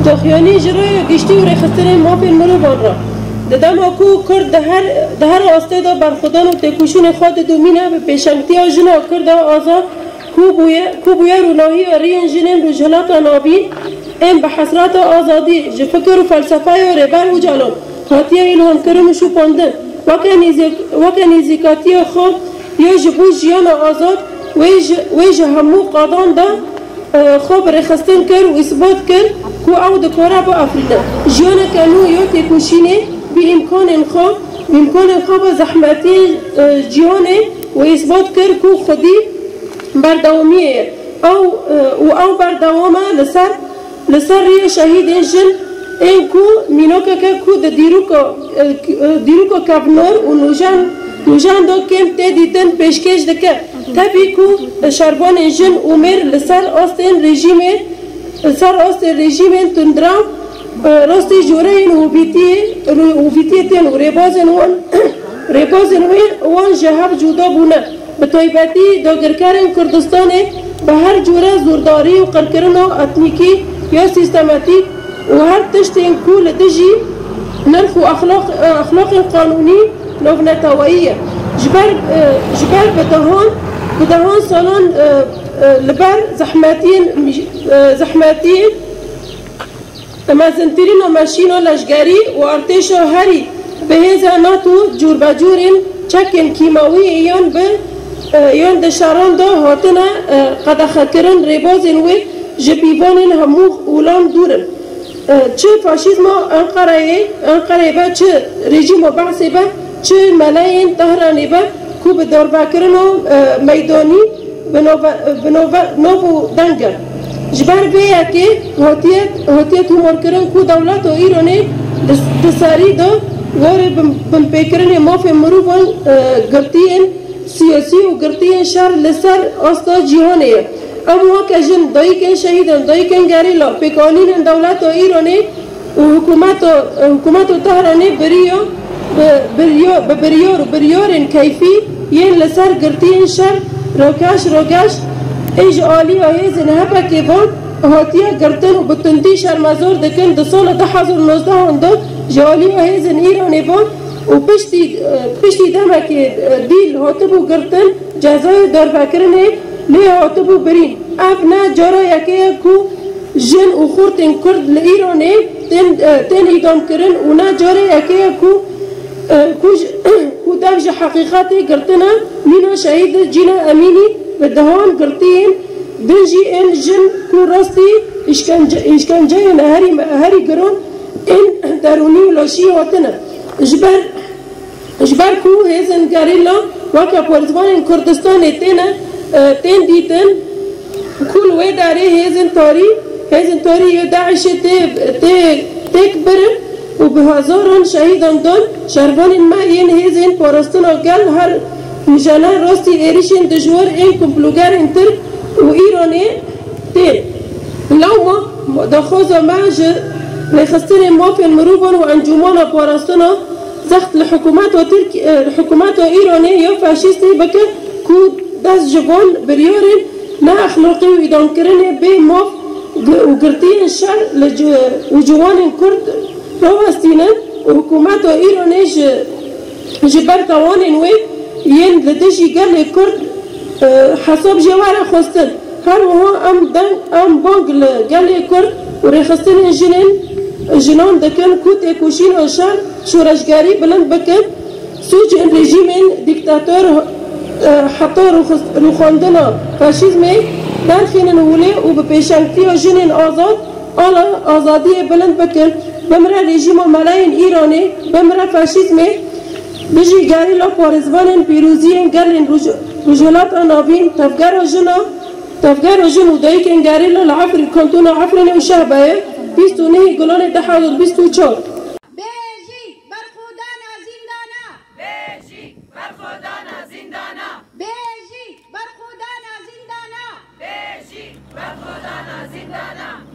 دخیانی جرای گشتی و رخصتن مافین مروان را دادم اکو کرد ده هر آسته دا برخودان و تکوشون خود دومینه به پیشنگتی ها جنا کرد آزاد کو بویا روناهی و رین جنین رو جهلات نابین ام به حسرات آزادی جفکر و فلسفه و ربر و جلال خاطیه ایلهان کرم و شوپاندن وکه نیزیکاتی خود یا جبو جیان آزاد ویجه همو قادان دا خوب رخصتن کر و اثبات کر کو او دکارا با افریده جیان کنو یا تکوشینه بی امکان خوب زحمتی جیانه و اثبات کر کو خودی بردوامیه او بردوامه لسر ریه شهید جن این کو مینوکا که کو د دیروکا کابنور و نوجان دو کم ته دیتن پیشکش دکه تبی کو شربان جن عمر لسر آستین رژیم تندرام راستی جوره این هویتی تن و ریبازن وان جهاب جدا بونه به طیبتی داگرکارن کردستان به هر جوره زورداری و قرکرن اتنیکی یا سیستماتیک و هر تشتین کول دجی نرخ و اخلاق قانونی نوونتوائیه جبر بدهان سالان لبر زحمتین مزنترین و ماشین و لشگری و ارتش و هری به هزا ناتو جور بجورین چکن کیماوی یان دشاران دا هاتنا قدخه کرن ریبازین و جبیبانین همو اولان دورن چه فاشیزم انقره با چه رژیم و بعثی با چه ملاین تهرانی با کو به داربا کرن و میدانی بنوو دنگر جبر بیا که هاتیت همار کرن کو دولت و ایرانی دساری دا واره بمپیکرن مافی مروفان گرتین سیاسی و گرتین شر لسر آستا جیهانه اما که جن دایکن شهیدن دایکن گریلا پیکانین دولت و ایرانی و حکومت و تهرانی بریار کیفی ین لسر گرتین شر روکش ایج آلی آهیزن هپا که بان هاتیه گرتن و بتندی شرمزار دکن ده سال 2019 هنده جالی آهیزن ایرانی بان و پشتی دمه که دیل هاتبو گرتن جزای داربکرنه لی هاتبو برین اف نه جارا یکی کو جن و خورتن کرد لإیرانی تن ایدام کرن و نه جارا یکی کو دفج حقیقتی گرتنه مینا شهید جینا امینی و دهان گرتین دنجی این جن کو راستی اشکنجه هری گران این درونی لاشی هاتنه جبر کو هزن گریلا وکا پورزوان کردستان تین دیتن کل وی داره هزن تاری یا داعش تک برن و به هزاران شهیدان دان شربان ما این هزن پارستان گل هر مجانا راستی ایریشن دجور این کمپلوگر انتر و ایرانی تین لو ما دخوزا معج لخستن مافین مروبان و انجومان پارستان زخت الحكومات إيرانية يا فاشيستي بكر كو داس جبان بريورين نا أخلاقي وإدان كرني بي ماف وقرتين الشر وجوان كرد روستينا وحكومات إيرانية جبر توانين وي ين لدجي قال كرد حساب جوارا خستن هر وها أم بانق قال كرد ورخستن جنان دکن کود اکوشین و شر شورشگری بلند بکن سوچ این رژیم دیکتاتور حتی روخاندنا فاشیزمی درخینن ولی و به پیشنگتی و جنین آزادی بلند بکن بمره رژیم و ملاین ایرانی بمره فاشیزمی بجی گری لا پارزوانین پیروزین گرلین رجولات آنابین تفگر و جن و دایکن گری لا لعفر کنتون عفرین و شهبه 29 گلان 2024